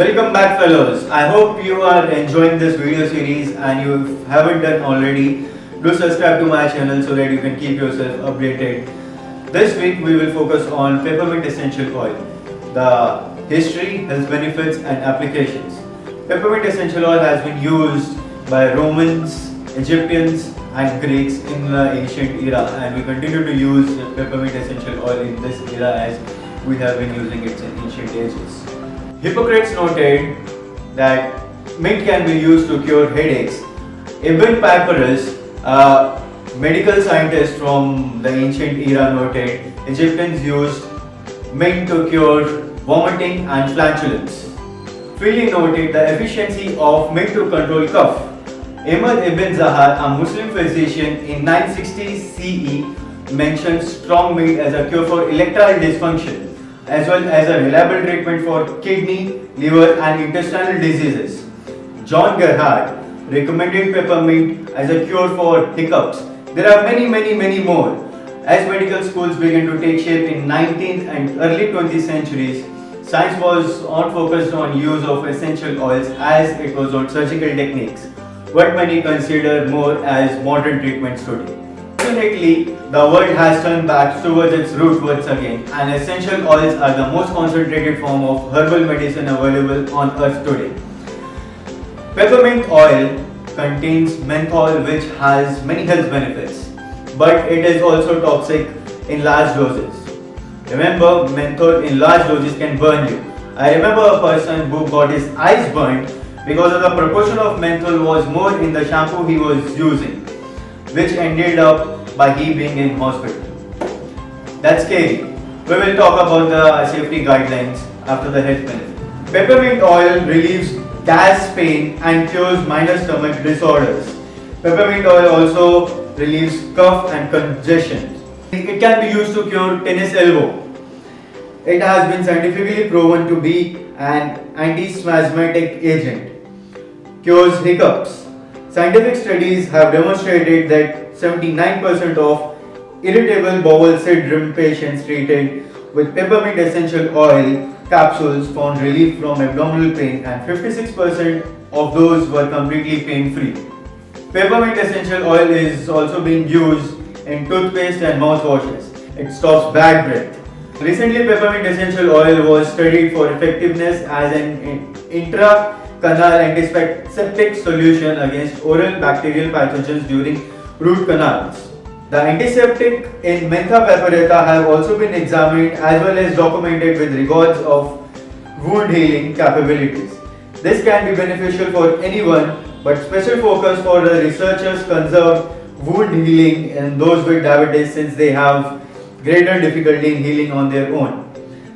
Welcome back fellows. I hope you are enjoying this video series and you haven't done already, do subscribe to my channel so that you can keep yourself updated. This week we will focus on peppermint essential oil, the history, health benefits and applications. Peppermint essential oil has been used by Romans, Egyptians and Greeks in the ancient era, and we continue to use peppermint essential oil in this era as we have been using it in ancient ages. Hippocrates noted that mint can be used to cure headaches. Ibn Papyrus, a medical scientist from the ancient era, noted Egyptians used mint to cure vomiting and flatulence. Feely noted the efficiency of mint to control cough. Ahmad ibn Zahar, a Muslim physician in 960 CE, mentioned strong mint as a cure for erectile dysfunction, as well as a reliable treatment for kidney, liver and intestinal diseases. John Gerhardt recommended peppermint as a cure for hiccups. There are many more. As medical schools began to take shape in 19th and early 20th centuries, science was not focused on use of essential oils as it was on surgical techniques, what many consider more as modern treatments today. Fortunately, the world has turned back towards its root once again, and essential oils are the most concentrated form of herbal medicine available on earth today. Peppermint oil contains menthol, which has many health benefits, but it is also toxic in large doses. Remember, menthol in large doses can burn you. I remember a person who got his eyes burnt because of the proportion of menthol was more in the shampoo he was using, which ended up by he being in hospital. That's scary. We will talk about the safety guidelines after the health benefit. Peppermint oil relieves gas, pain and cures minor stomach disorders. Peppermint oil also relieves cough and congestion. It can be used to cure tennis elbow. It has been scientifically proven to be an antispasmodic agent. Cures hiccups. Scientific studies have demonstrated that 79% of irritable bowel syndrome patients treated with peppermint essential oil capsules found relief from abdominal pain, and 56% of those were completely pain-free. Peppermint essential oil is also being used in toothpaste and mouthwashes. It stops bad breath. Recently, peppermint essential oil was studied for effectiveness as an intracanal antiseptic solution against oral bacterial pathogens during root canals. The antiseptic in Mentha peperita have also been examined as well as documented with regards of wound healing capabilities. This can be beneficial for anyone, but special focus for the researchers conserve wound healing in those with diabetes, since they have greater difficulty in healing on their own.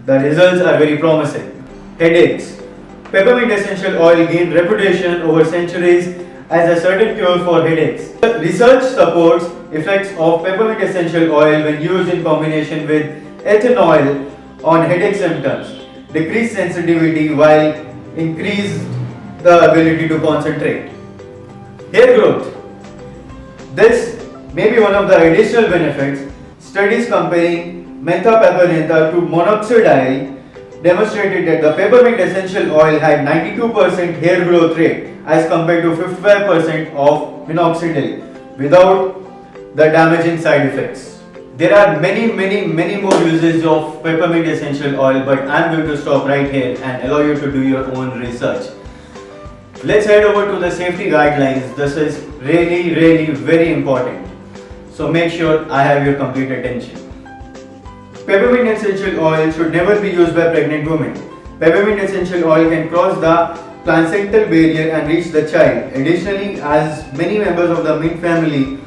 The results are very promising. Headaches. Peppermint essential oil gained reputation over centuries as a certain cure for headaches. Research supports effects of peppermint essential oil when used in combination with ethanol on headache symptoms, decreased sensitivity while increased the ability to concentrate. Hair growth. This may be one of the additional benefits. Studies comparing Mentha peperita to minoxidil demonstrated that the peppermint essential oil had 92% hair growth rate as compared to 55% of minoxidil without the damaging side effects. There are many more uses of peppermint essential oil, but I am going to stop right here and allow you to do your own research. Let's head over to the safety guidelines. This is really very important. So make sure I have your complete attention. Peppermint essential oil should never be used by pregnant women. Peppermint essential oil can cross the placental barrier and reach the child. Additionally, as many members of the mint family,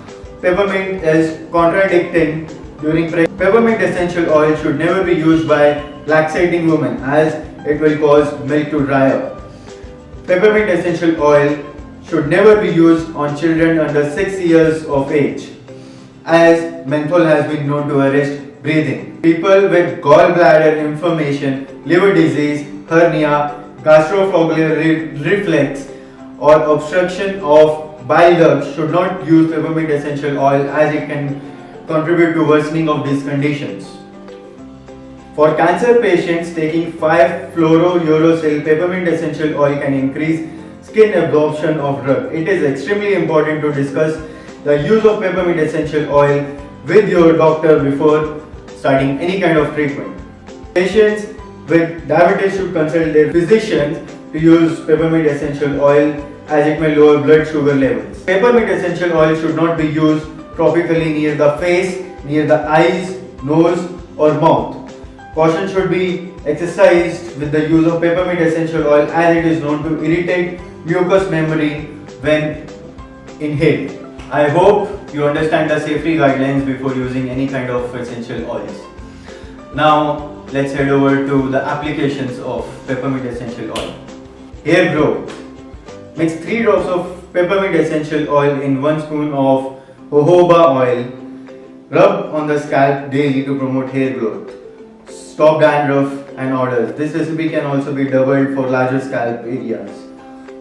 peppermint is contradicting during pregnancy. Peppermint essential oil should never be used by lactating women, as it will cause milk to dry up. Peppermint essential oil should never be used on children under 6 years of age, as menthol has been known to arrest breathing. People with gallbladder inflammation, liver disease, hernia, gastroesophageal reflux or obstruction of bile ducts should not use peppermint essential oil, as it can contribute to worsening of these conditions. For cancer patients, taking 5-fluorouracil peppermint essential oil can increase skin absorption of drug. It is extremely important to discuss the use of peppermint essential oil with your doctor before starting any kind of treatment. Patients with diabetes should consult their physicians to use peppermint essential oil as it may lower blood sugar levels. Peppermint essential oil should not be used topically near the face, near the eyes, nose or mouth. Caution should be exercised with the use of peppermint essential oil as it is known to irritate mucous membrane when inhaled. I hope you understand the safety guidelines before using any kind of essential oils. Now let's head over to the applications of peppermint essential oil. Hair growth. Mix 3 drops of peppermint essential oil in 1 spoon of jojoba oil. Rub on the scalp daily to promote hair growth. Stop dandruff and odors. This recipe can also be doubled for larger scalp areas.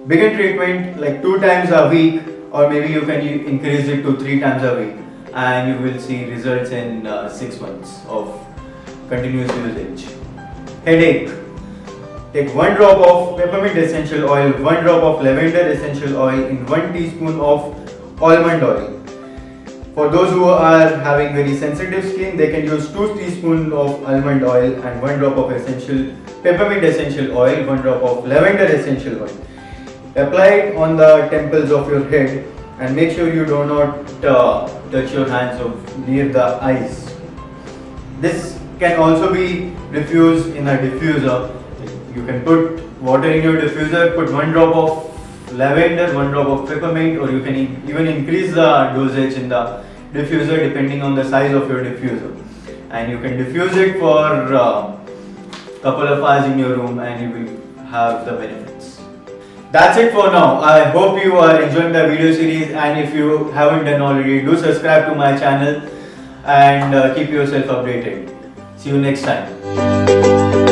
Begin treatment like 2 times a week, or maybe you can increase it to 3 times a week, and you will see results in 6 months of continuous usage. Headache. Take 1 drop of peppermint essential oil, 1 drop of lavender essential oil in 1 teaspoon of almond oil. For those who are having very sensitive skin, they can use 2 teaspoons of almond oil and 1 drop of peppermint essential oil, 1 drop of lavender essential oil. Apply it on the temples of your head and make sure you do not touch your hands near the eyes. This can also be diffused in a diffuser. You can put water in your diffuser, put 1 drop of lavender, 1 drop of peppermint, or you can even increase the dosage in the diffuser depending on the size of your diffuser. And you can diffuse it for a couple of hours in your room and you will have the benefits. That's it for now. I hope you are enjoying the video series, and if you haven't done already, do subscribe to my channel and keep yourself updated. See you next time.